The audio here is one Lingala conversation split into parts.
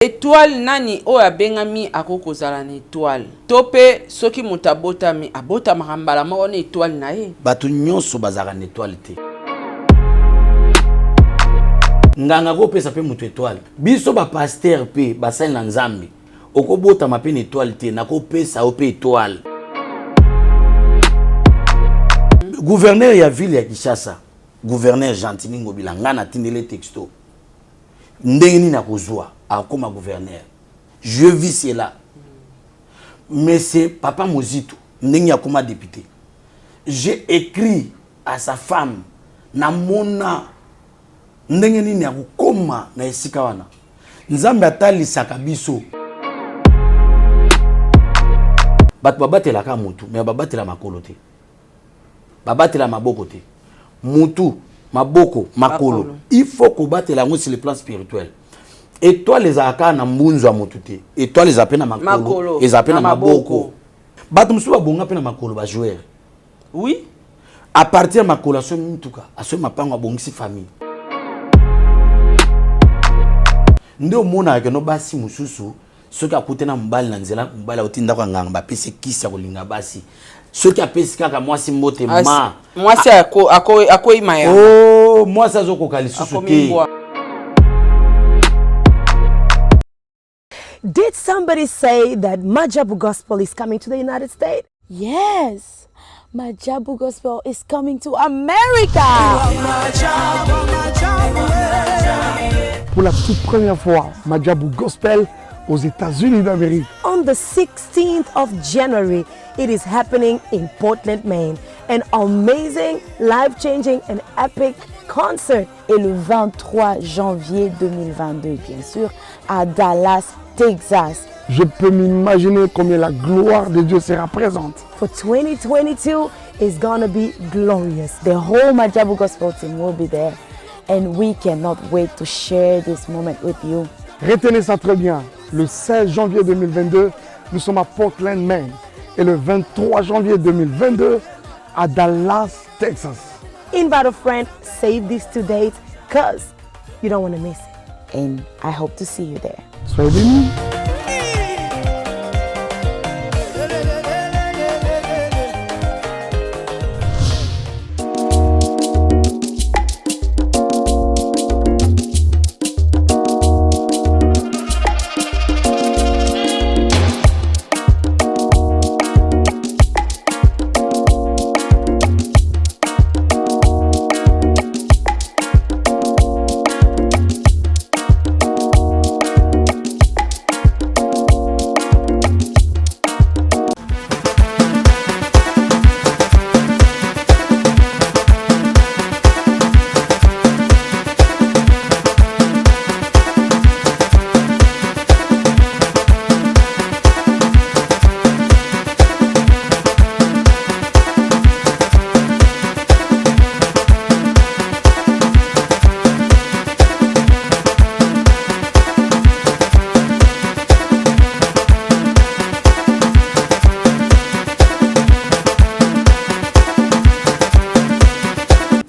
Étoile nani o abengami akoko zala na étoile. Topé soki mutabota mi abota marambala mo na étoile na ye. Batu nyonso bazaka na étoile te. Nganga ko pesa pe mutu étoile. Biso ba pasteur pe basali na Nzambe. Okobota mape na étoile te na ko pesa o pe étoile. Gouverneur ya ville ya Kinshasa. Gouverneur Gentini Ngobila ngana tindele texto. Ndenge ni na kozwa comme gouverneur. Je vis cela. Mais c'est Papa Mozito, ndenge comme député. J'ai écrit à sa femme na mona ndenge ni na koma na esika wana. Nzambe atali sakabiso. Bat babatela ka mutu, mais babatela makolo te. Babatela maboko te. Mutu, maboko, makolo. Il faut combattre la sur le plan spirituel. Étoile les aka na mbunzu ya motute. Étoile les apena makolo. Les apena maboko. Batu musu ba bonga pena makolo ba joueur. Oui. À partir de makolo so mutuka, aso mapango bongisi famille. Ndo mona ke no basi mususu, soki akutena mbali na nzela, mbali otinda kwa nganga ba pese kisa kolinga basi. Soki apesi kaka mwasi mbote ma. Mwasi ako imaya. Oh, mwasi azoko kalisusu te. Did somebody say that Majabu Gospel is coming to the United States? Yes, Majabu Gospel is coming to America. Pour la toute première fois, Majabu Gospel aux États-Unis d'Amérique. On the 16th of January, it is happening in Portland, Maine. An amazing, life-changing and epic concert. Et le 23 janvier 2022, bien sûr, à Dallas, Texas. Je peux m'imaginer combien la gloire de Dieu sera présente. For 2022, it's gonna be glorious. The whole Majabu Gospel team will be there. And we cannot wait to share this moment with you. Retenez ça très bien. Le 16 janvier 2022, nous sommes à Portland, Maine. Et le 23 janvier 2022, à Dallas, Texas. Invite a friend, save these 2 dates, because you don't want to miss it. And I hope to see you there. Soyez bénis.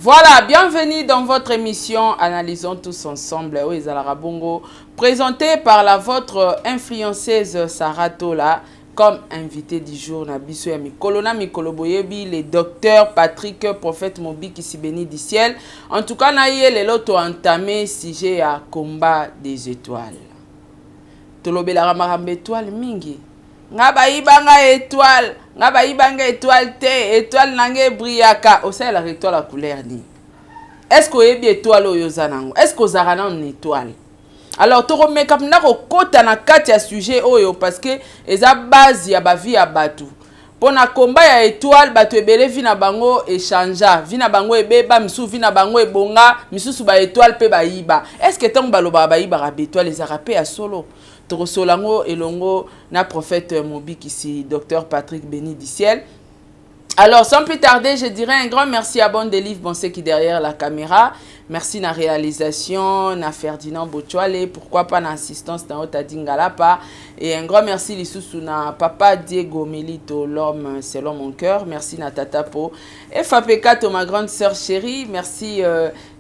Voilà, bienvenue dans votre émission Analysons tous ensemble. Oui, Zalara Bongo, présentée par votre influenceuse Sarah Tola comme invité du jour. Nabiso ya Mikolona Mikoloboyebi, le docteur Patrick Prophète Mobi qui s'y bénit du ciel. En tout cas, naïe les loto entamé sujet à combat des étoiles. Tolobe la ramarambe étoile mingi. Ngaba ibanga étoile, ngaba ibanga étoile te, étoile nange brillaka. O ça la étoile à couleur ni. Est-ce que yebi étoile oyo zanango? Est-ce que zarana une étoile? Alors to remeka na ko kota na kati ya sujet oyo parce que eza base ya ba vie ya batu. Pona combat ya étoile batu ebele vina bango échangea, vina bango ebeba misu vina bango ebonga, misusu ba étoile pe ba yiba. Est-ce que tant baloba ba yiba ba étoile les arapé à solo? Solango elongo na prophète Mobi qui si docteur Patrick béni du ciel Alors, sans plus tarder, je dirais un grand merci à Bondelif Bonse qui est derrière la caméra. Merci na réalisation, na Ferdinand Bochouale, pourquoi pas na assistance na Otadingalapa. Et un grand merci Lissousou na Papa Diego Milito, l'homme selon mon cœur. Merci na Tata Po. Et Fapekato, ma grande sœur chérie. Merci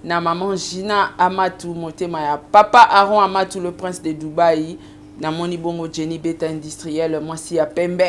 na maman Gina Amatou Motemaya. Papa Aaron Amatou, le prince de Dubaï. Na Moni Bongo Jenny Beta Industriel, moi si à Pembe.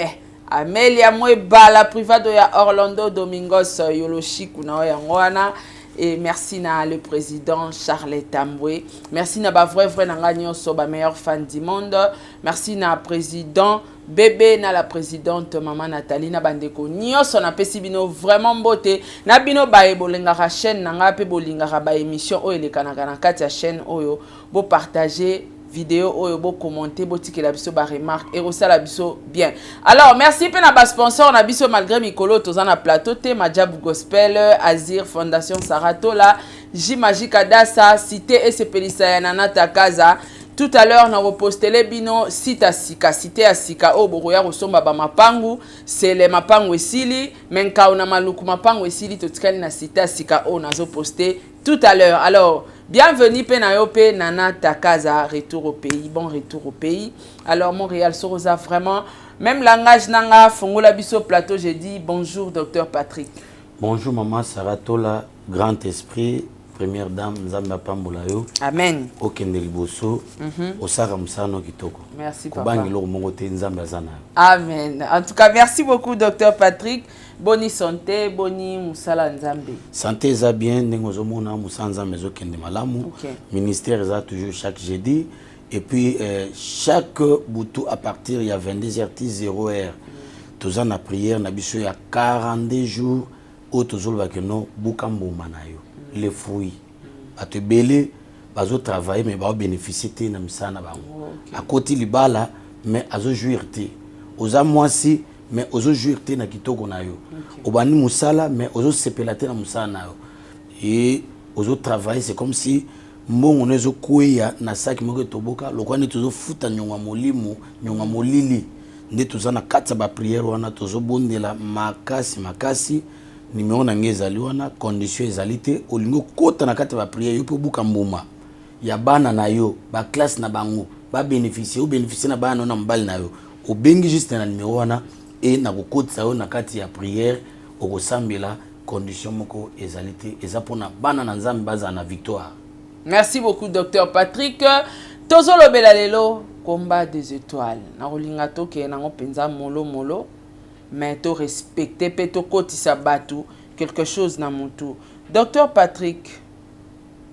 Amelia Mweba, la private de Orlando Domingos Yolochiku na Oyangwana. Et merci na le président Charles Tamboué. Merci na ba vrai nanga nyonso ba meilleur fan du monde. Merci na président bébé na la présidente maman Nathalie na bandeko nyonso na pesi bino vraiment beauté. Na bino ba ebolengaka chaîne nanga pe bolingaka ba émission o elekanaka na kati ya chaîne oyo bo partager vidéo oyo bo commenter bo tikela biso ba remarque et osala biso bien. Alors merci pe na ba sponsor na biso malgré mikolo toza na plateau te Madjab Gospel, Azir Fondation Saratola, J Magique Adassa, Cité et Sepelisa ya Nanata Kaza. Tout à l'heure na repostele bino sita sika cité à sika o boroya kosomba ba mapangu c'est le mapangu esili menka ona maluku mapangu esili totikali na cité à sika o nazo poster tout à l'heure. Alors bienvenue Penayope Nana Takaza, retour au pays, bon retour au pays. Alors Montréal Sorosa vraiment, même langage nanga fongola biso plateau, j'ai dit bonjour docteur Patrick. Bonjour maman Saratola, grand esprit, première dame Nzamba Pambolayo. Amen. Okende liboso, osara musano kitoko. Merci papa. Kubangi lo mongote Nzamba zana. Amen. En tout cas, merci beaucoup docteur Patrick. Boni santé, boni musala Nzambe. Santé za bien, nengozo mona musanza mezo kende malamu. Okay. Ministère za toujours chaque jeudi. Et puis chaque boutou à partir il y a 22h10 tous en prière na biso ya 42 jours au tozol bakeno bukambo manayo les fruits à te belé bazo travailler mais ba bénéficier te na misana bango à côté libala mais azo jouir te oza mwasi mais ozo jouir te na kitoko na yo obani musala mais ozo sepela te na musala na yo et ozo travailler c'est comme si mbongo nezo kuya na saki moko toboka lokwani tozo futa nyonga molimo nyonga molili nde toza na kati ba prière wana tozo bondela makasi numéro na ngezali wana condition ezalité olingo kota na kati ba prière yo pe buka mbuma ya bana na yo ba classe na bango ba bénéficier na bana na mbali na yo obengi juste na numéro wana et na kokotisa yo na kati ya prière okosambela condition moko ezalité eza pona bana na nzambe baza na victoire. Merci beaucoup docteur Patrick. Tozolo belalelo combat des étoiles. Na rolinga to ke na penza molo mais to respecter pe to kotisa batu quelque chose na mutu. Docteur Patrick,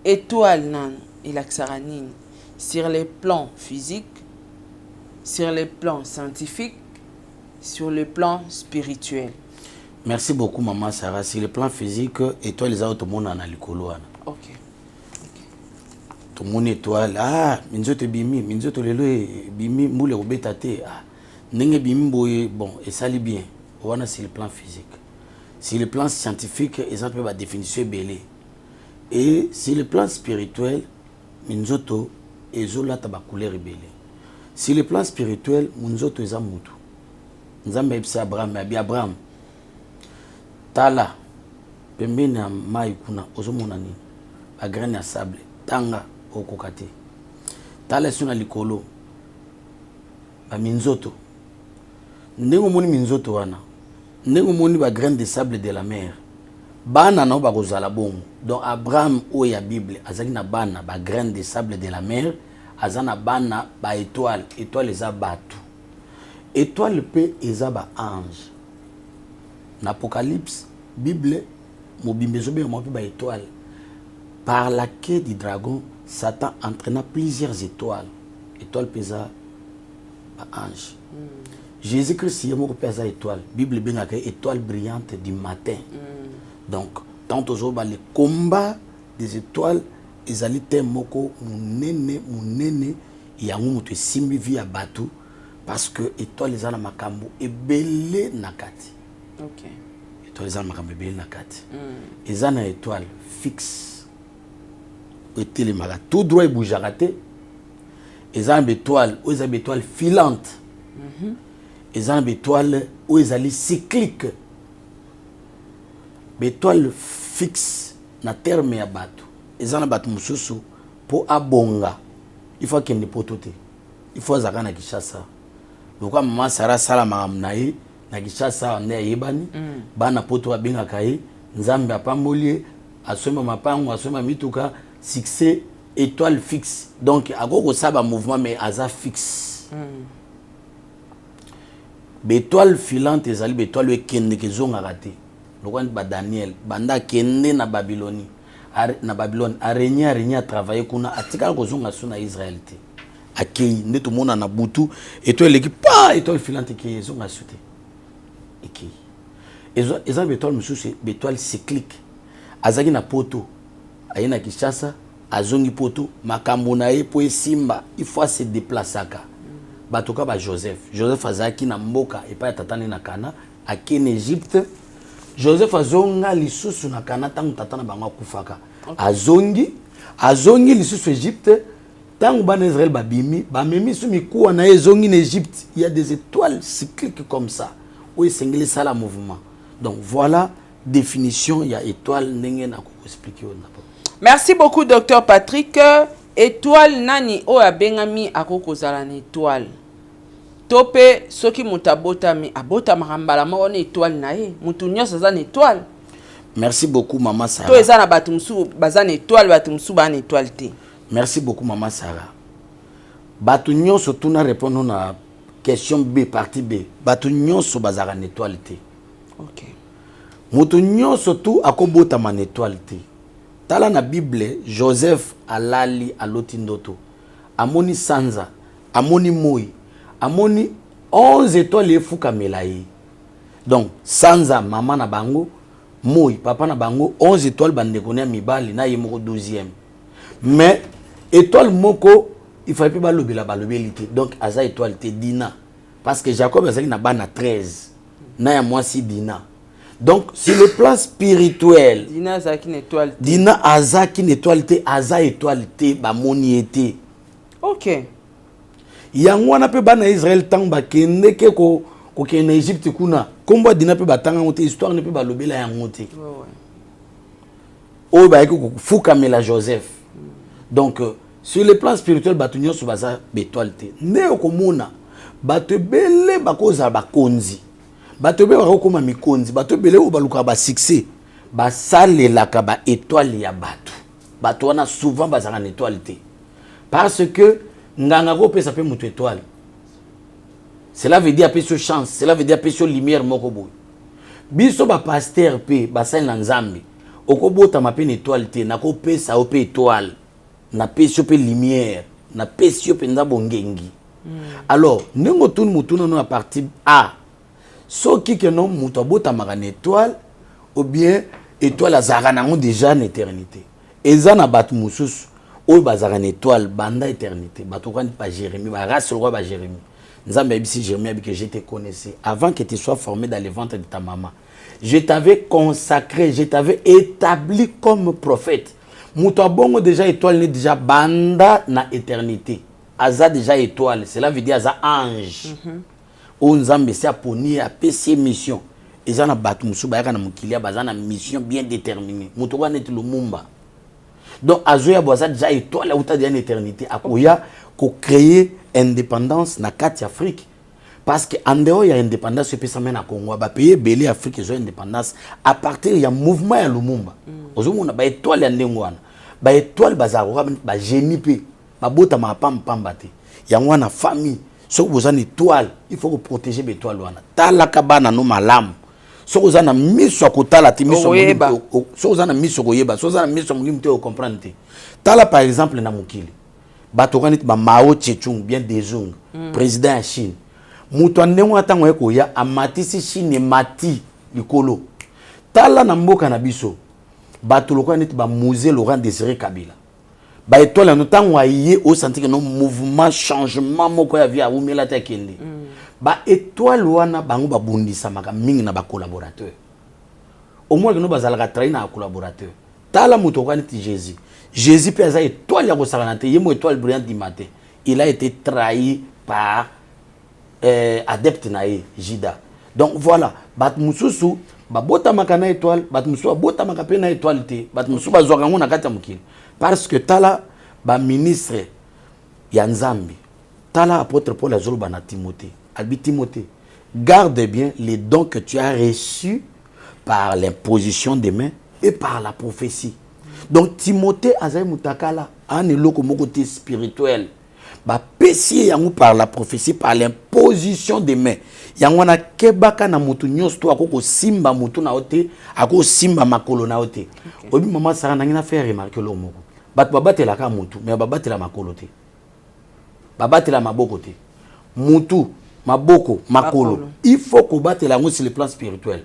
étoile nan il aksaranine sur les plans physiques, sur les plans scientifiques, sur le plan spirituel. Merci beaucoup maman Sarah. Sur le plan physique, étoile les autres monde na likolo wana. OK. Tout mon étoile minzoto bimi minzoto lelo bimi mbule obeta te ndenge bimi boye bon et ça li bien wana c'est le plan physique. Sur le plan scientifique exemple ba définition belé et sur le plan spirituel minzoto ezolata ba couleur belé. Sur le plan spirituel minzoto eza mutu nzambe ebisa Abraham tala pembeni na mai kuna ozomona nini ba graine ya sable tanga okokate tala suna likolo ba minzoto ndenge moni minzoto wana ndenge moni ba graine de sable de la mer bana na ba kozala bongo donc Abraham o ya Bible azaki na bana ba graine de sable de la mer azana bana ba étoile eza batu étoile pe eza ba ange na Apocalypse Bible mobimbezo be mo pe ba étoile. Par la quête du dragon, Satan entraîna plusieurs étoiles. Étoile pesa ange. Jésus-Christ y a mon pesa étoile. Bible bien étoile brillante du matin. Donc, tant aux les combats des étoiles, ils allaient te moko munene yango te simbi via bateau parce que étoile les ana makambo et belé nakati. OK. Étoile les ana makambo belé nakati. Ils ana étoile fixe. Et les malades tout droit et bouge raté ils ont une étoile ou ils ont une étoile filante ils ont une étoile où ils allaient cyclique Étoile fixe na terme ya bato. Ezana bato mususu po abonga. Il faut qu'il ne potote. Il faut zaka na Kinshasa. Donc maman Sara sala maamnaye na Kinshasa ne yebani bana poto abenga kai nzambe apambolie asoma mapango asoma mituka succès étoile fixe. Donc agoko saba mouvement mais aza fixe. Étoile filante ezali étoile ekende kezonga raté. Donc ba Daniel banda kende na Babylone arenya travailler kuna atika kozonga suna Israélité. Akei nde tout monde na butu étoile l'équipe pas étoile filante qui ezonga sute. Ekei. Ezali étoile mususu étoile cyclique. Azaki na poto ayena Kinshasa azongi poto makambo na ye po esimba il faut se déplacer ka. Batoka ba Joseph azaki na mboka epa tatane na Kana akene Égypte. Joseph azonga lisusu na Kana tangu tatana bango kufaka. Azongi lisusu Égypte tangu bana Israël babimi bamemi su mikuwa na ezongi na Égypte. Il y a des étoiles cycliques comme ça où esengeli sala mouvement. Donc voilà définition il y a étoile ndenge na ko expliquer on. Merci beaucoup docteur Patrick. Étoile nani o abengami akoko zala na étoile. Tope soki mutabota mi abota marambala mo na étoile na ye. Mutu nyonso za na étoile. Merci beaucoup maman Sarah. To eza na batu musu baza na étoile batu musu ba na étoile te. Merci beaucoup maman Sarah. Batu nyonso tuna répondre na question B partie B. Batu nyonso bazara na étoile te. OK. Mutu nyonso tu akobota ma étoile te. Tala na Bible, Joseph alali aloti ndoto. Amoni sanza, amoni moi, amoni 11 étoiles efuka melaye. Donc sanza maman na bango, moi papa na bango 11 étoiles bandekone mibali na yemoko 12e. Mais étoile moko il fallait pas balobela balobelité. Donc aza étoile te Dina parce que Jacob azali na bana 13. Na ya mwasi Dina. Donc, sur le plan spirituel, Dina azaki na étoile. Dina azaki na étoile te, aza étoile te, ba moni ete. OK. Yango wana pe bana Israël tang ba kende ke ko kende Égypte kuna. Kombo Dina pe batanga ngote histoire ne pe ba lobela yango te. Ouais. O ba ko fuka mela Joseph. Donc sur le plan spirituel batunyo so baza étoile te. Ne okomona bato bele bakoza bakonzi. Bato bele bakoma mikonzi, bato bele o baluka ba succès. Ba salelaka ba étoile ya bato. Bato wana souvent bazanga na étoile te. Parce que nganga ko pesa pe mutu étoile. Cela veut dire peso chance, cela veut dire peso lumière moko boy. Biso ba pasteur pe ba sal na nzambe. Okobota ma pe étoile te, na ko pesa o pe étoile. Na peso pe lumière, na peso pe ndabongengi. Alors, nengo tun mutu no à partie A. So qui que non mutu abota ma étoile ou bien étoile azara nango déjà en éternité. Eza na bat mususu o bazara étoile banda éternité. Bato kan pas Jérémie, ba race le roi ba Jérémie. Nzambe bisi Jérémie que je te connaissais avant que tu sois formé dans le ventre de ta maman. Je t'avais consacré, je t'avais établi comme prophète. Mutu abongo déjà étoile n'est déjà banda na éternité. Aza déjà étoile, cela veut dire aza ange. O nzambe se aponi a PC mission. Eza na batu musu ba na mukilia bazana mission bien déterminée. Mutu wana eti lumumba. Donc azoya boza déjà étoile ou ta en éternité akoya ko créer indépendance na kati Afrique. Parce que en dehors il y a indépendance pe ça mena Congo ba payer belé Afrique zo indépendance à partir il y a mouvement ya lumumba. Ozomona ba étoile ya ndengwana. Ba étoile bazaro ba génie pe ba bota ma pamba te. Ya ngwana famille. Si vous avez une étoile, il faut protéger l'étoile. Tala kabana no malam. Si vous avez une mise sur côté la mise sur si vous avez une mise sur goyeba, si vous avez une mise sur vous comprendre. Tala par exemple na mukili. Batokanit ba Mao Tse-tung bien Dezong, président de Chine. Mutu ndengo atango eko ya amatisi Chine mati likolo. Tala na mboka na biso. Batolokanit ba musée Laurent Désiré Kabila. Ba étoile en temps waye au senti que non mouvement changement moko ya vie a umela ta kende ba étoile wana bango ba bundisa maka mingi na ba collaborateur au moins que nous bazalaka traîner na collaborateur tala muto kwa niti Jésus pe za étoile ya ko sakanate yemo étoile brillante du matin il a été trahi par adepte na Jida. Donc voilà bat mususu babota makana étoile bato musu babota makape na étoile te bato musu bazwaka ngo na kati ya mokili parce que tala ba ministre ya Nzambi tala apôtre Paul azoloba na Timothée albi Timothée garde bien les dons que tu as reçus par l'imposition des mains et par la prophétie. Donc Timothée azay mutakala an eloko moko te spirituel ba pesi yango par la prophétie par l'imposition des mains yango na kebaka na mutu nyos to akoko simba mutu na ote akoko simba makolo na ote obi mama sara na ngina faire remarquer lo moko bat babatela ka mutu mais babatela makolo te babatela maboko te mutu maboko makolo il faut ko batela ngo sur le plan spirituel.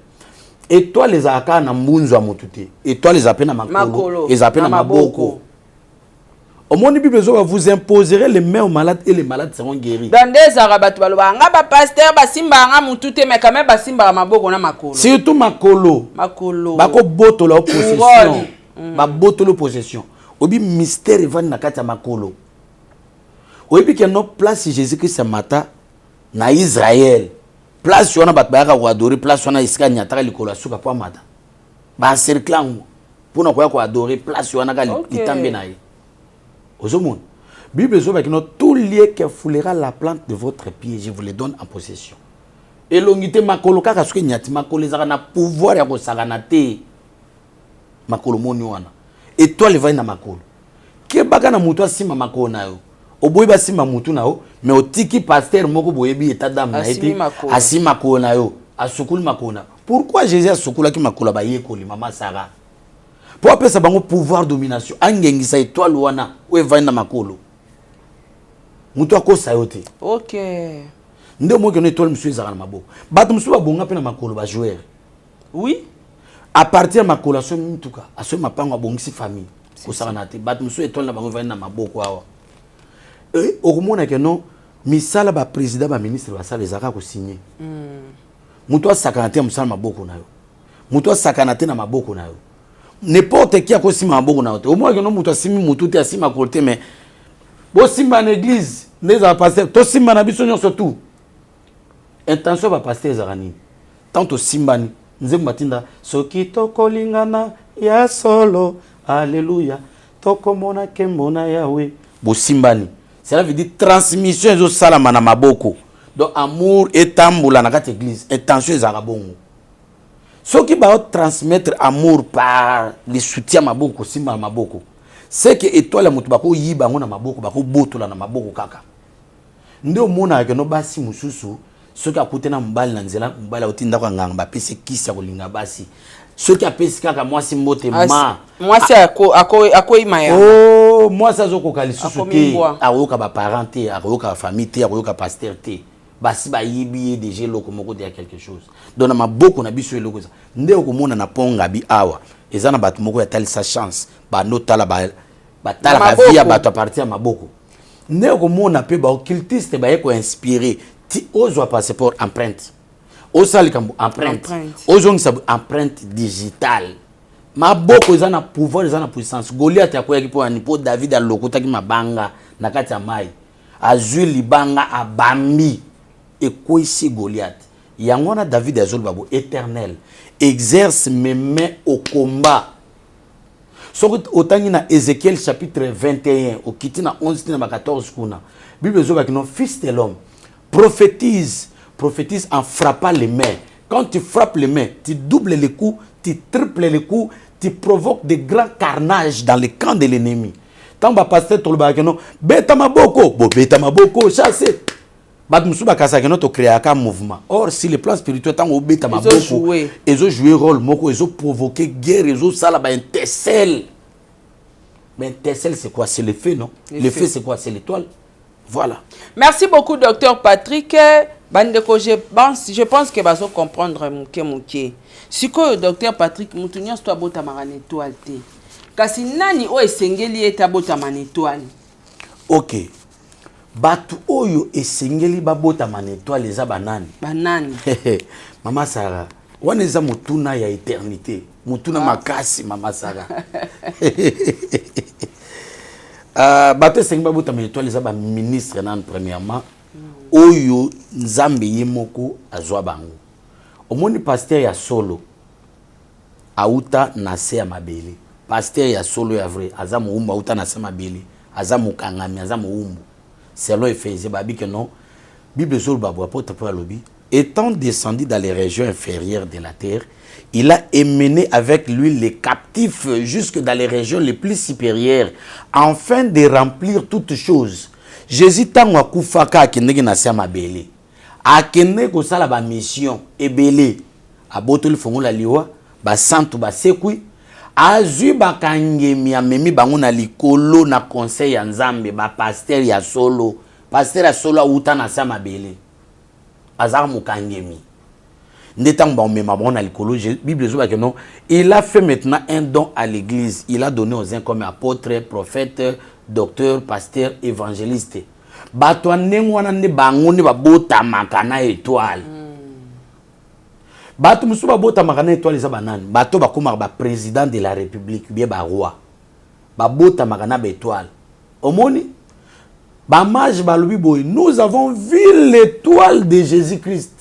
Et toi les aka na mbunzo mutu te et toi les appena makolo et appena maboko. Au monde Bible vous imposerez les mains aux malades et les malades seront guéris. Dans des arabatu baloba nga ba pasteur ba simba nga mutu te mais quand même ba simba maboko na makolo. Surtout makolo. Bako boto la possession. Ba boto la possession. Obi mystère va na kati ya makolo. Obi que no place Jésus Christ ce matin na Israël. Place wana bat ba ka adorer place wana iska nyataka likolo suka kwa mata. Ba cercle pour na ko adorer place wana ka litambe na ye. Ozomon. Bible zo ba kino tout lieu qui foulera la plante de votre pied, je vous le donne en possession. Et longité makolo kaka suka nyati makolo zaka na pouvoir ya ko sakana te. Makolo moni wana. Et toi le va na makolo. Ke baka na mutu asima makolo na yo. Oboyi ba sima mutu na yo, mais otiki pasteur moko boyebi eta dame na été asima makolo na yo, asukuli makolo na. Pourquoi Jésus asukula ki makolo ba yekoli mama Sarah? Pour appeler ça bango pouvoir domination. Angengisa étoile wana ou va na makolo. Mutu akosa yo te. OK. Nde mo keno étoile monsieur ezaka na maboko. Bato musu ba bonga pe na makolo ba joueur. Oui. À partir de makolo so mutuka, aso mapango abongisi famille. Ko sakana te. Bato musu étoile na bango va na maboko awa. Et au moment que non, misala ba président ba ministre ba sala ezaka ko signer. Mutu asakanate musala maboko na yo. Mutu asakanate na maboko na yo. N'importe qui a ko sima maboko na yo. Au moins que non mutu asimi mutu te asima côté mais bo simba na église, neza pasteur, to simba na biso nyonso tout. Intention ba pasteur ezarani. Tanto simba ni nzemba matinda soki tokolingana ya solo. Alléluia. Tokomona kembona yawe. Bo simbani. Cela veut dire transmission ezo salama na maboko. Donc amour et tamboula na kati église, intention ezaka bongo. Ceux qui va transmettre amour par le soutien maboko simba maboko. C'est que étoile mutu bako yiba ngona maboko bako botola na maboko kaka. Ndio mona ke no basi mususu, ceux qui akute na mbali na nzela mbali otinda kwa nganga ba pese kisa kolinga basi. Ceux qui appellent kaka moi si mbote ma. Moi c'est ako imaya. Oh, moi ça zo ko kalisusu te. Aroka ba parenté, aroka ba famille te, aroka pasteur te. Basi ba yibi déjà loko moko de quelque chose. Donc na beaucoup na biso eloko ça. Nde ko mona na ponga bi awa. Ezana batu moko ya tali sa chance. Ba notala ba tala ba via batu a partir maboko. Nde ko mona pe ba occultiste ba yeko inspiré. Ti ozo passeport empreinte. Osali kambo empreinte. Ozong sa empreinte digitale. Maboko ezana pouvoir ezana puissance. Goliath yakoya ki po anipo David alokota ki mabanga na kati ya mai. Azui libanga abambi ekoisi Goliath. Yangona David azol babo éternel exerce mes mains au combat. Soko otangi na Ézéchiel chapitre 21 au kiti na 11 na 14 kuna. Bible zo ba kino fils de l'homme prophétise en frappant les mains. Quand tu frappes les mains, tu doubles les coups, tu triples les coups, tu provoques des grands carnages dans le camp de l'ennemi. Tant que pasteur tolba keno beta maboko, bo beta maboko chasser. Bat musuba kasa keno to créer un mouvement. Or si le plan spirituel tant beta maboko, ils ont joué rôle moko, ils ont provoqué guerre, ils ont sala ba intercelle. Mais intercelle c'est quoi? C'est le feu, non? Le feu c'est quoi? C'est l'étoile. Voilà. Merci beaucoup docteur Patrick. Bandeko, je pense que baso comprendre mouké. Si que docteur Patrick Moutounias toi bota marane étoile te. Kasi nani o esengeli eta bota man étoile. OK. Batu oyo esengeli ba bota man étoile eza banani. Banani. Mama Sarah, wana eza mutuna ya éternité. Mutuna makasi mama Sarah. Batu esengeli ba bota man étoile eza ba ministre nan premièrement. Oyo Nzambe yemoko azwa bango. Omoni pasteur ya solo auta na se ya mabele pasteur ya solo ya vrai aza moumbu auta na se mabele aza mokangami aza moumbu selon Éphésiens babi que non Bible sur babu apôtre Paul alobi étant descendu dans les régions inférieures de la terre il a émené avec lui les captifs jusque dans les régions les plus supérieures afin de remplir toutes choses. Jésus tango akufaka akendeki na se ya mabele akende kosala ba mission ebele abotoli fongola liwa ba santu ba sekui azui bakangemi amemi bango na likolo na conseil ya Nzambe ba pasteur ya solo auta na se ya mabele azar mukangemi Ndetang ba mema bon na likolo Bible zo ba que non il a fait maintenant un don à l'église il a donné aux uns comme apôtres prophètes docteur, pasteur, évangéliste. Bato nengwana ne bango ne babota makana étoile. Bato musu babota makana étoile za banane. Bato bakoma ba président de la République bien ba roi. Babota makana ba étoile. Omoni ba mage ba lubi boy nous avons vu l'étoile de Jésus-Christ.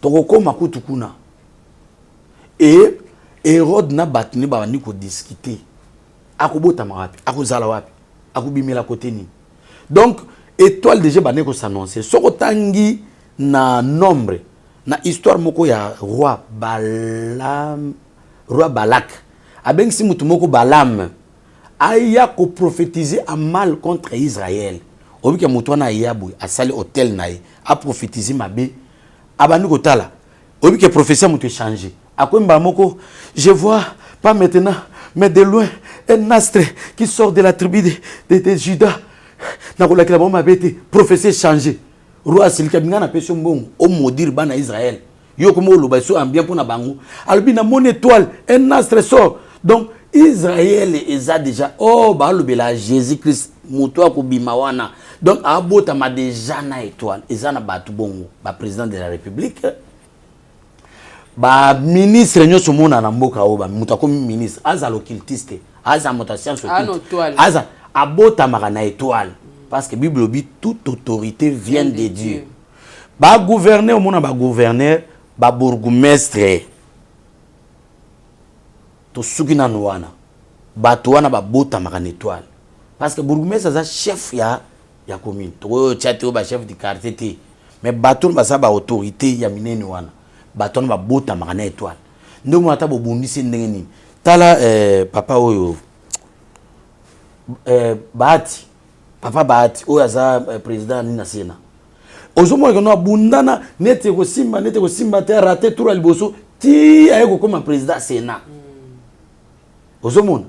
Toko makutu kuna. Et Hérode na batni ba ni ko discuter. Akobota marapi, akozala wapi, akobimela côté ni. Donc étoile déjà bané ko s'annoncer. Soko tangi na nombre, na histoire moko ya roi Balak. Abeng si mutu moko Balam aya ko prophétiser à mal contre Israël. Obi ke mutu na yabu a sali hôtel nae a prophétiser mabe abani ko tala. Obi ke prophétie mutu changer. Akwemba moko je vois pas maintenant mais de loin, un astre qui sort de la tribu de Juda. N'a pas la bombe été prophétie changé. Roi Silkabinga n'a pas son bon, au maudire bana Israël. Yo comme le basso ambien pour na bango. Albina mon étoile, un astre sort. Donc Israël est déjà oh bah le bela Jésus-Christ mutoa ko bimawana. Donc abota ma déjà na étoile. Ezana batu bongo, ba président de la République. Ba ministre nyoso mona na mboka oba muta comme ministre aza l'occultiste aza mota science occulte aza abota makana étoile parce que Bible dit toute autorité vient de Dieu. Ba gouverner mona ba gouverneur ba bourgmestre to sukina noana ba toana ba bota makana étoile parce que bourgmestre aza chef ya commune to tchate ba chef du quartier mais baton ba sa ba autorité ya minene wana baton ba bota makana étoile ndo mwata bo bundisi ndengeni tala papa oyo Bahati papa Bahati oyo aza président ni na Sénat ozomo ko no bundana nete ko simba te raté tour liboso ti ayeko comme président Sénat ozomo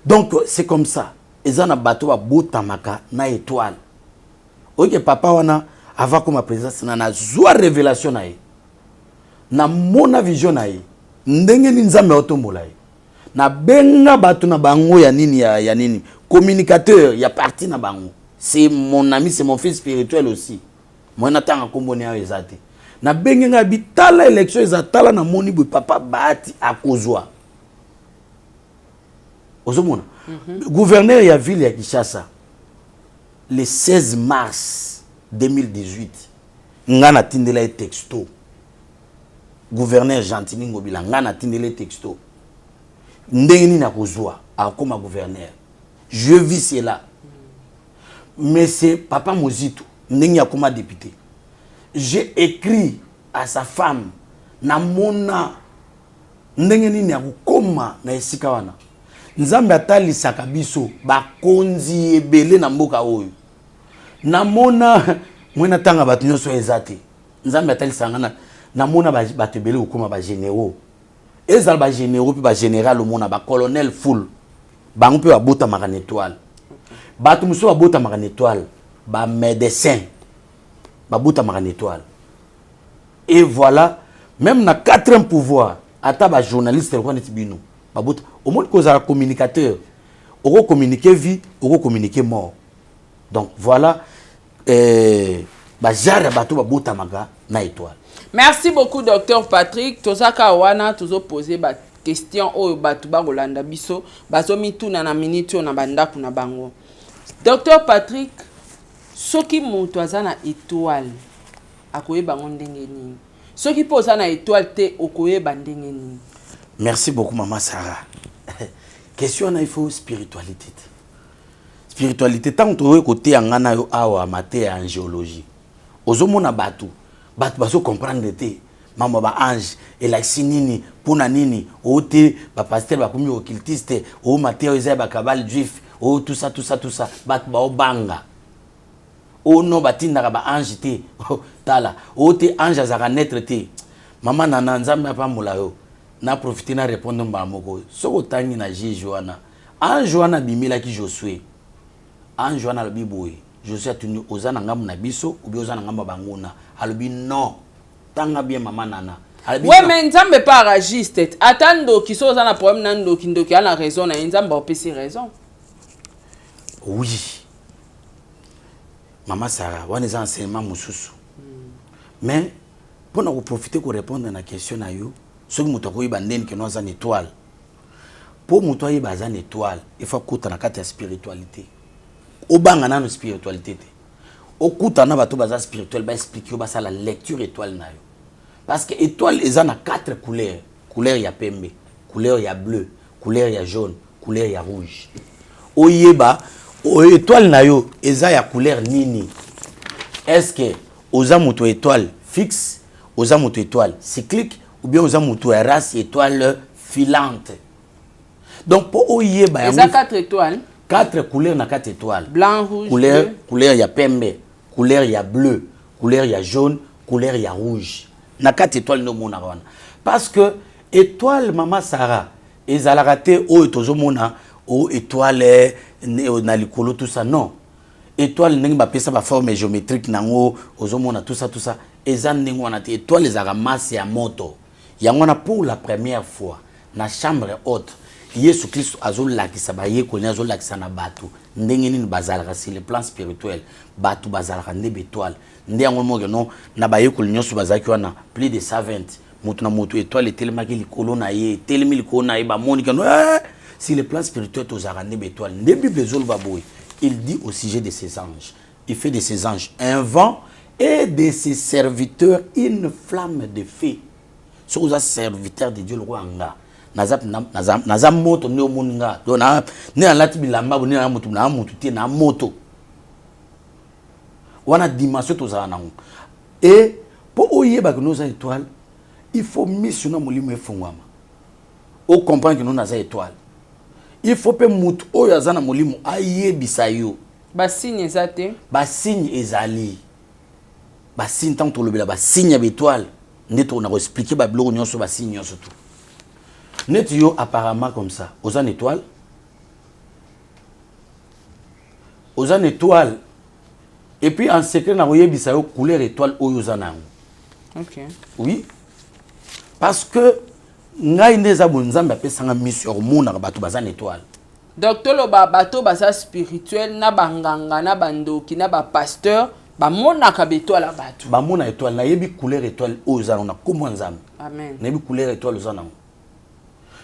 donc c'est comme ça ezana bato ba bota maka na étoile oke papa wana ava comme président Sénat na zwa révélation na ye na mona vision na ye ndenge ni Nzambe otombola ye na benga batu na bango ya nini ya nini communicateur ya parti na bango c'est mon ami c'est mon fils spirituel aussi moi na tanga komboni ya ezate na benga nga bitala élection ezatala na moni bu papa Bahati akozwa ozomona gouverneur ya ville ya Kinshasa le 16 mars 2018 ngana tindela texto gouverneur Gentini Ngobila ngana tindele texto ndenge nini akozwa akoma gouverneur je vis cela mais c'est papa Mozito ndenge akoma député j'ai écrit à sa femme na mona ndenge nini akoma na esika wana Nzambe atalisaka biso bakonzi ebele na mboka oyo na mona mwena tanga batu nyonso ezate Nzambe atalisanga na mona bato ebele okoma ba généraux ezal ba généraux puis ba général mona ba colonel full bango pe ba bota makana étoile bato muso ba bota makana étoile ba médecin ba bota makana étoile et voilà même na quatrième pouvoir ata ba journaliste ko neti bino ba bota au monde cause un communicateur on communiquer vie on communiquer mort donc voilà ba jara bato ba bota maka na étoile. Merci beaucoup docteur Patrick tozaka wana tozo poser ba question oyo batu ba kolanda biso bazo mituna na minute na bandaku na bango. Docteur Patrick soki mutu azana étoile akoyeba ndenge nini Ce qui pose na étoile te okoye bandengeni. Merci beaucoup maman Sarah. Question na il faut spiritualité. Spiritualité tant que côté ngana yo awa maté en géologie. Ozomona batu baso comprendre te mama ba ange et la sinini pona nini o te ba pasteur ba komi occultiste o maté o ba kabal juif o tout ça bat ba obanga o no batinda ba ange te tala o te ange azaka naître te mama nana nzambe pa mula yo na profiter na répondre mba moko soko tangi na Joana ange wana bimila ki Josué ange wana le biboy Josué tuni ozana ngam na biso ou bien ozana ngam bangona alobi non tanga bien mama nana ouais mais nzambe pas ragiste attendo ki so ozana problème nando ki ndoki ana raison na nzambe opesi raison. Oui mama Sarah wana za enseignement mususu mais pour nous profiter pour répondre à la question na yo ce que muto ko ibandeni ke no za étoile pour muto iba za étoile il faut kuta na kati ya spiritualité obanga na no spiritualité te okuta na bato baza spirituel ba expliquer ba ça la lecture étoile na yo parce que étoile eza na 4 couleurs couleur ya pembe couleur ya bleu couleur ya jaune couleur ya rouge oyeba o étoile na yo eza ya couleur nini est-ce que oza moto étoile fixe oza moto étoile cyclique ou bien oza moto ya race étoile filante donc pour oyeba eza 4 étoiles 4 couleurs na 4 étoiles blanc rouge couleur bleu. Couleur ya pembe couleur ya bleu couleur ya jaune couleur ya rouge na 4 étoiles no mona wana parce que étoile mama Sarah ezalaka te o tozomona o étoile na likolo tout ça non étoile ndenge ba pesa ba forme géométrique nango ozomona tout ça eza ndenge wana te étoile ezalaka masse ya moto yango na pour la première fois na chambre haute Yesu Christ azolakisa ba yeko ni azolakisa na batu ndenge nini bazalaka sur le plan spirituel batu bazalaka ndebe étoile ndenge yango mo non na ba yeko nyonso bazaki wana plus de 120 mutu na mutu étoile telemaki likolo na ye telemi likolo na ye ba monika no sur le plan spirituel tozalaka ndebe étoile ndebe bezolo baboy il dit au sujet de ces anges il fait de ces anges un vent et de ses serviteurs une flamme de feu so aux serviteurs de Dieu le roi anga naza moto ne omuninga dona ne alati bilamba ne na mutu te na moto wana dimension tozala nango et pour oyeba que nos étoiles il faut missionner molimo efungwama o comprendre que nous na étoile il faut pe mutu oyo azana molimo ayebisa yo ba signe ezate ba signe ezali ba signe tant to lobela ba signe ya étoile ndeto na expliquer ba bloko nyonso ba signe nyonso tout net yo apparemment comme ça aux an étoile et puis en secret na oyebisa yo couleur étoile oyo zana OK oui parce que ngai ndeza bonzambe apesanga mission mona bato bazana étoile docteur loba bato baza spirituel na banganga na bandoki na ba pasteur ba mona ka étoile la bato ba mona étoile na yebi couleur étoile oyo zana na komwa nzambe amen na yebi couleur étoile zana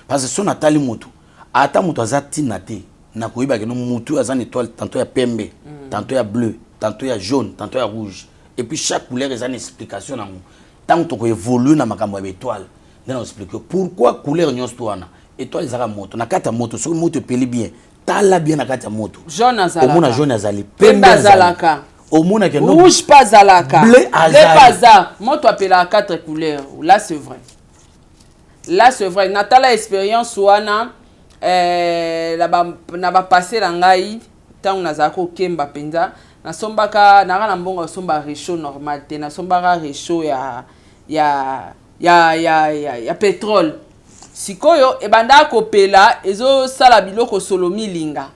parce que son atali mutu ata mutu azati na te na koyiba ke no mutu azana étoile tantôt ya pembe tantôt ya bleu tantôt ya jaune tantôt ya rouge et puis chaque couleur a une explication nango tant to ko évolue na makambo ya étoile ndena expliquer pourquoi couleur nyonso wana étoile ezaka moto na kata moto so moto peli bien tala bien na kata moto jaune azalaka omona jaune azali pembe azalaka omona ke no rouge pas azalaka bleu azalaka moto appela 4 couleurs là c'est vrai. Là c'est vrai natala expérience wana na ba passer la ngai tant nazako kemba penza na sombaka na mbongo somba réchaud normal te na sombaka réchaud ya pétrole sikoyo ebanda kopela ezo sala biloko solomi linga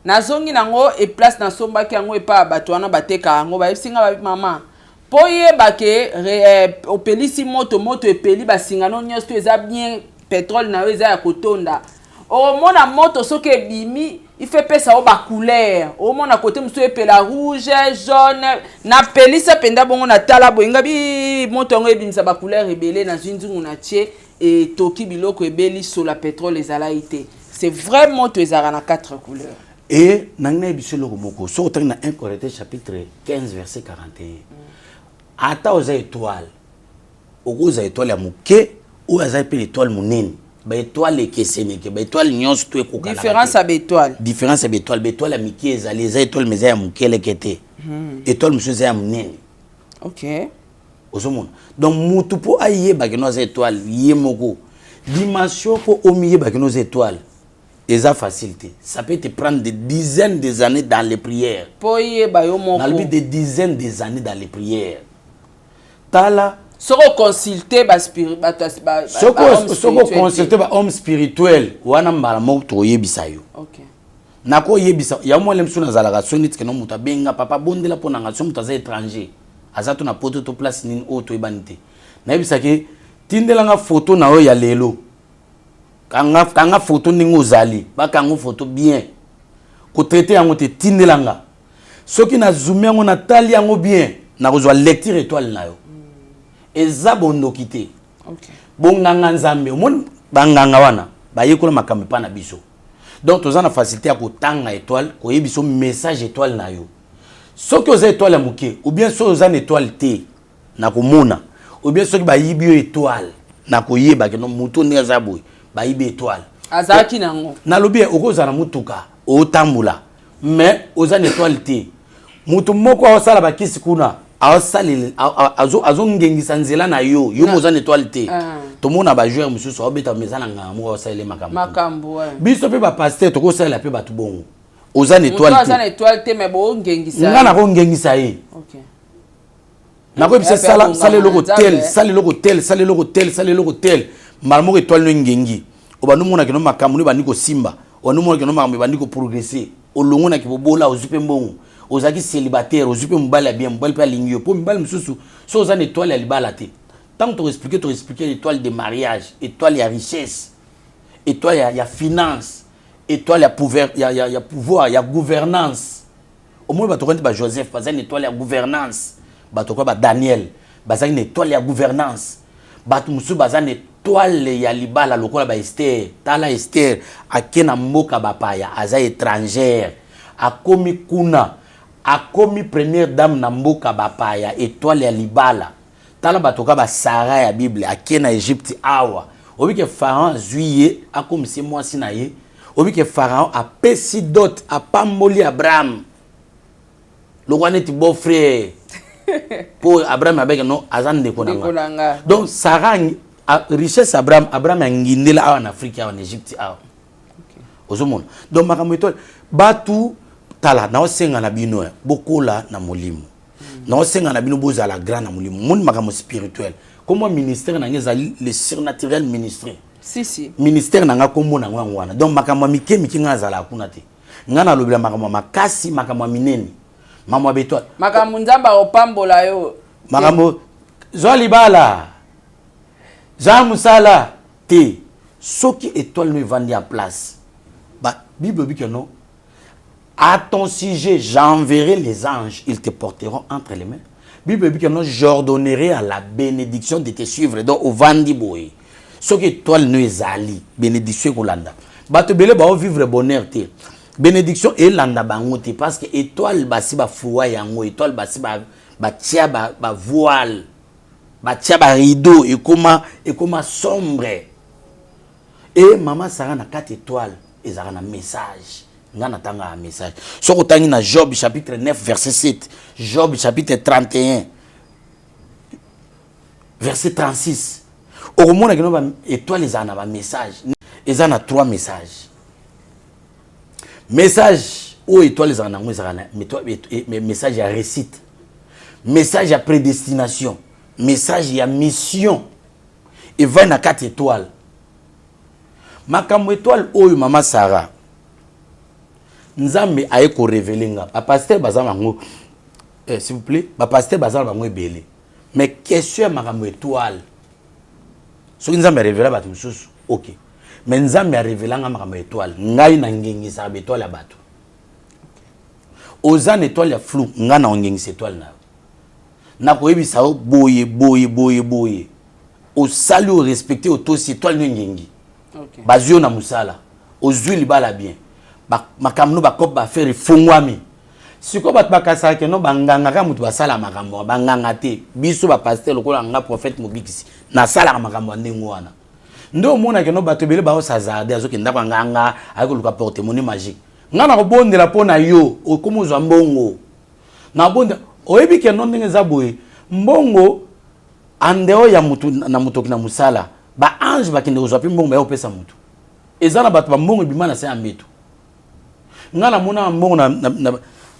nazongi nango e place na sombaki yango epa bato wana bateka yango bayesinga ba mama poye bake opelisi moto epeli basingano nyonso eza bien pétrole na eza ya kotonda o mona moto soki ebimi il fait pesa o ba couleur o mona côté muso epela rouge jaune na pelisa penda bongo na tala boinga bi moto ngo ebimisa ba couleur ebele na zinzungu na tie et toki biloko ebeli sur la pétrole ezala ité c'est vraiment to ezara na 4 couleurs et nangna biso loko moko so otanga na 1 Corinthiens chapitre 15 verset 41 ata aux étoiles okoza étoile ya muke ou aza pe étoile munene ba étoile ekeseneke ba étoile nyonso to ekokala différence à étoile différence ya étoile ya mike ezali eza étoile meza ya mukele kete étoile mususu ya munene. OK. Ozomona donc mutu po ayeba ke no za étoile yemoko dimension po omiyeba ke no za étoile eza facilité ça peut te prendre des dizaines des années dans les prières Po yeba yo moko dans le but des dizaines des années dans les prières tala soko consulter ba spirit soko consulter ba homme spirituel wana mbala moko to yebisa yo. OK. Nako yebisa ya mo lemsu na zalaka sonit ke no muta benga papa bondela po na ngation muta za étranger azato na poto to place nini o to ebanite na yebisa ke tindela nga photo na yo ya lelo kanga photo ningo zali bakango photo bien ko traiter yango te tindela nga soki na zoom yango na tali yango bien na kozwa lecture étoile na yo eza bondo kité. OK. Bonganga nzambe omon banganga wana bayekola makambe pa na biso donc tozana facilité ya kotanga étoile ko yebiso message étoile na yo soki oza étoile ya muke ou bien soki oza étoile te na komona ou bien soki bayibi yo étoile na koyeba ke no muto ne za boy bayibi étoile azaki nango na lobi okoza na mutuka otambula mais oza étoile te mutu moko osala bakisi kuna asali azo ngengisa nzela na yo moza étoile te to mona ba joueur mususu obeta mezana ngamo osale makambo biso pe ba pasteur to ko sala pe batu bongo oza étoile te oza étoile te mais bo ngengisa ngana ko ngengisa ye. OK. Nako bisa sala logo tel malmo étoile no ngengi obanu mona ke no makambo ni baniko simba onu mona ke no makambo baniko progresser olongo na ke bobola ozupe mbongo ozaki célibataire ozupe mbala bien mbala pa lingio po mbala mususu so oza étoile ya libala te tant to expliquer l'étoile de mariage étoile ya richesse étoile ya finance étoile ya pouvoir ya gouvernance au moins bato ba Joseph pas une étoile ya gouvernance bato ba Daniel bazaki une étoile ya gouvernance bato mususu bazana étoile ya libala lokola ba Esther tala Esther akena mboka bapaya aza étrangère akomi kuna akomi première dame na mboka bapaya étoile ya libala tala batoka ba Sarah ya Bible akena Égypte awa obi ke Pharaon zuiye akomi se mwasi na ye obi ke Pharaon a pesi dot a pamboli Abraham le roi n'est beau frère pour Abraham avec non azan de konanga donc Sarah richesse Abraham ngindela awa en Afrique awa en Égypte awa ozomona donc makambo étoile batu tala na osenga na bino bokola na molimo na osenga na bino bozala grand na molimo mon makambo spirituel comme ministère na ngeza le surnaturel ministère si ministère na nga kombo na ngwa wana donc makambo mike nga zala kuna te nga na lobela makambo makasi makambo minene makambo bétoile makambo nzamba opambola yo makambo zoli bala Jean Musala te soki étoile no vandi à place ba Bible dit que non. À ton sujet, j'enverrai les anges, ils te porteront entre les mains. Bible dit que non, j'ordonnerai à la bénédiction de te suivre. Donc, au vandi boy. Ce que étoile no ezali, bénédiction kolanda. Bato bele ba vivre bonheur te. Bénédiction et landa bangote parce que étoile basi ba fuwa yango, étoile basi ba tia ba voile, ba tia ba rideau et comment sombre. Et maman Sarah na 4 étoiles, ils ont un message. Ngana tanga un message. Soko tangi na Job chapitre 9 verset 7, Job chapitre 31 verset 36. Au moment où on étoile les ana ba message, ils ont 3 messages. Message ou étoile les ana message à récite. Message à prédestination, message à mission. Et va na 4 étoiles. Makambo étoile oyo mama Sarah. Nzambe aye ko révéler nga. Ba pasteur bazama ngo s'il vous plaît, ba pasteur bazama ngo ebele. Mais question makambo étoile. So nzambe révéler ba mususu. OK. Mais nzambe a révéler nga makambo étoile. Ngai na ngengisa ba étoile ya bato. Ozan étoile ya flou, nga na ngengisa étoile na. Na ko yebisa o boye. Au salut au respecter au tosi étoile ngengi. OK. Bazio na musala. Ozui libala bien. Makamno ba kop ba faire fongwami. siko bat bakasa ke no banganga ka mutu basala makambo banganga te biso ba pasteur lokola nga prophète mobikisi na sala makambo ndengo wana ndo mona ke no bato bele ba osazade azokenda kwa nganga ayikoluka porte-monnaie magique nga na kobondela pona yo okomozwa mbongo na bonda oyebi ke no ndenge za boye mbongo andeo ya mutu na mutoki na musala ba ange bakende kozwa pi mbongo ba opesa mutu ezana bato ba mbongo bimana se ambeto nga na mona mbongo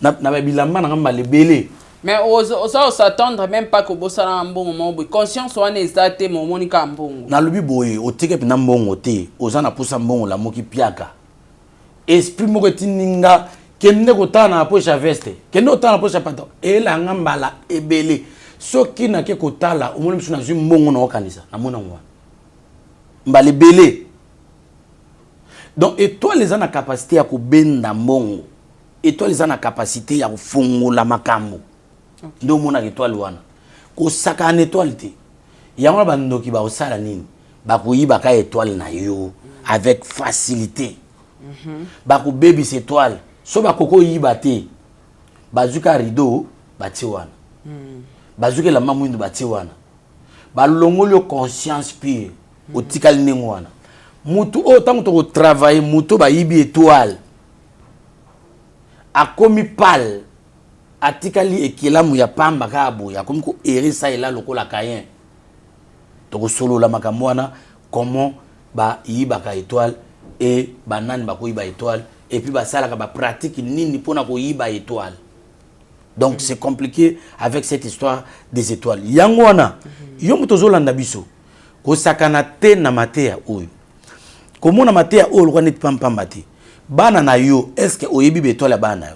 na bilamba na ngamba lebele. Mais on s'attendre même pas que bosala un bon moment. Conscience wana ezate mo monika mbongo. Na lobi boye oteke pina mbongo te ozana posa mbongo la moki piaka. Esprit moko tininga kende kotana na poche veste. Kende kotana na poche pantalon. Ela ngamba la ebele. Soki na ke kotala omoni msu na zu mbongo na okanisa na mona ngwa. Mbale belé. Donc étoile les ana capacité ya kobenda mbongo. Étoile les ana capacité ya kufungola makambo. Ndo mona étoile wana. Ko saka en étoile te. Yango ba ndoki ba osala nini? Ba koyiba ka étoile na yo avec facilité. Ba ko baby étoile. So ba koko yiba te. Bazuka rideau ba ti wana. Bazuka la mamwindu ba ti wana. Ba longolo conscience pure. Otikali nengo wana. Mutu autant que travailler mutu ba yibi étoile. A komi pal atikali ekelamu ya pamba kabo ya komi ko erisa ela lokola kayen to solo la makamwana comment ba yiba ka étoile et banane ba ko yiba étoile et puis ba sala ka ba pratique nini pona ko yiba étoile. Donc c'est compliqué avec cette histoire des étoiles. Yangwana yo mutozo landa biso ko sakana te na matea oyo comment na matea oyo lokwa net pamba te bana na yo est-ce que oyebi be étoile bana yo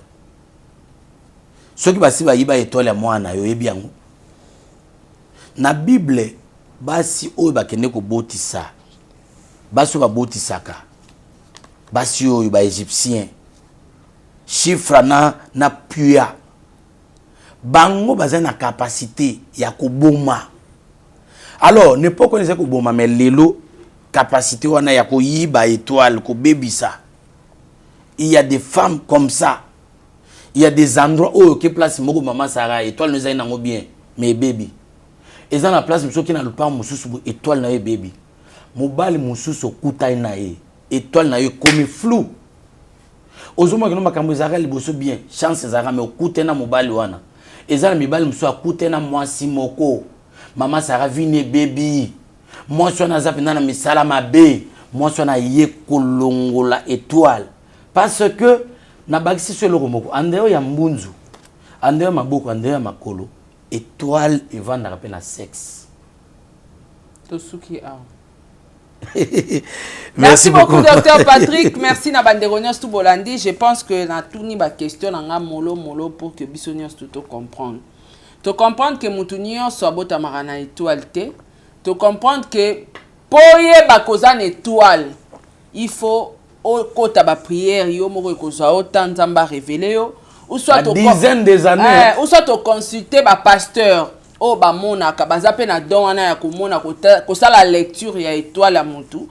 soki basi ba yiba étoile ya mwana yo yebi yango na bible basi oyo bakende ko botisa basi ba botisaka basi oyo ba égyptien chiffre na puya bango baza na capacité ya koboma. Alors ne pas connaître koboma mais lelo capacité wana ya ko yiba étoile ko bebisa. Il y a des femmes comme ça. Il y a des endroits où que place moko maman Sarah étoile nous a nango bien mais baby. Et dans la place mso ki na lupa mususu étoile na ye baby. Mobali mususu kutai na ye étoile na ye comme flou. Ozoma que no makambo Sarah liboso bien chance Sarah mais okute na mobali wana. Ezala mibali mso akute na mwasi moko. Maman Sarah vine baby. Moi so na zapina na misala mabe. Moi so na ye kolongola étoile. Parce que na bagisi sur le romoko andeo ya mbunzu andeo maboko andeo makolo étoile evanda rappel na sexe tosuki a. Merci beaucoup docteur Patrick, merci na banderonios tout bolandi. Je pense que na tourni ba question nga molo pour que bisonios tout comprendre. To comprendre que mutunio soit bota marana étoile te. To comprendre que poye ba cause étoile il faut au kota ba prière yo moko kozwa autant nzamba révéler yo ou soit to dizaine des années ou soit to consulter ba pasteur o ba mona ka bazape na don wana ya komona ko sala lecture ya étoile ya mutu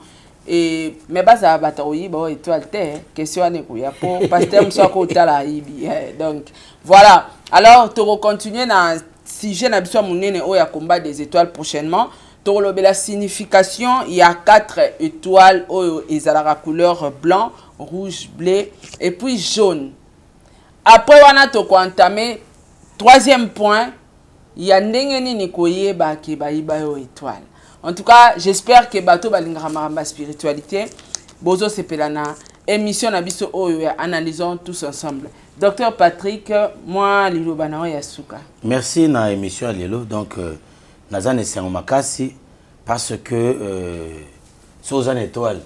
et mais baza bataoyi ba étoile te question ane ko ya po pasteur mso ko tala ibi donc voilà. Alors to continuer na sujet na biso munene o ya combat des étoiles prochainement. La signification, il y a 4 étoiles, ils ont la couleur blanc, rouge, bleu et puis jaune. Après, on a tout entamé. 3e point, il y a n'engeni nikoye ba ke ba étoile. En tout cas, j'espère que bato balingrama spiritualité bozo sepelana émission na biso oyo analysons tous ensemble. Docteur Patrick, moi lilo bana ya suka. Merci na émission lelo donc nazane c'est makasi parce que sur une étoile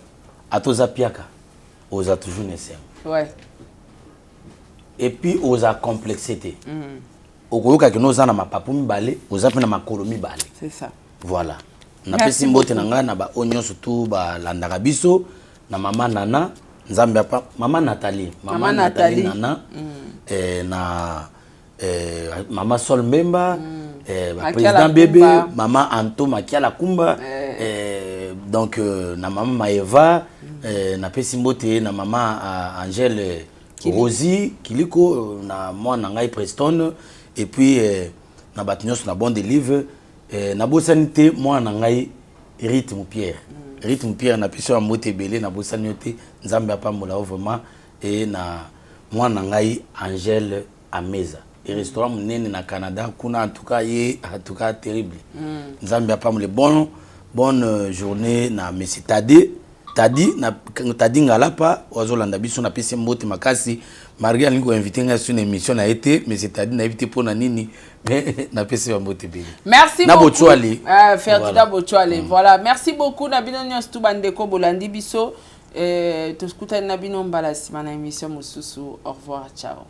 à toza piaka oza toujours nécessaire. Ouais. Et puis oza complexité. Okoyoka que nous ana mapapu mibale oza pe na makolo mibale. C'est ça. Voilà. Na pesi mbote na nga na ba onyo surtout ba landaka biso na mama Nana nzambe apa mama Nathalie Nana na Maman Sol Mbemba, président bébé, Maman Anto Makiala Kumba, donc na Maman Maeva, na Pessimbote, na Maman Angèle Rosie Kiliko na moi na ngai Preston et puis na batnyos na bon de livre na bosanité moi na ngai Rythme Pierre. Rythme Pierre na piso moté belé na bosanité nzambe apambola vraiment et na moi na ngai Angèle Ameza. Et restaurant munene na Canada kuna en tout cas terrible. Nzambe apambola bonne journée na Messi Tadi ngalapa wazolanda biso na pesi mbote makasi Maria lingo invité nga sur une émission na été mais c'est-à-dire na invité pour na nini mais na pesi mbote beli. Merci na beaucoup. Ferdinand Bochwale. Voilà, merci beaucoup na bino nyos tu bandeko bolandi biso to skuta na bino mbala sima na émission mususu. Au revoir, ciao.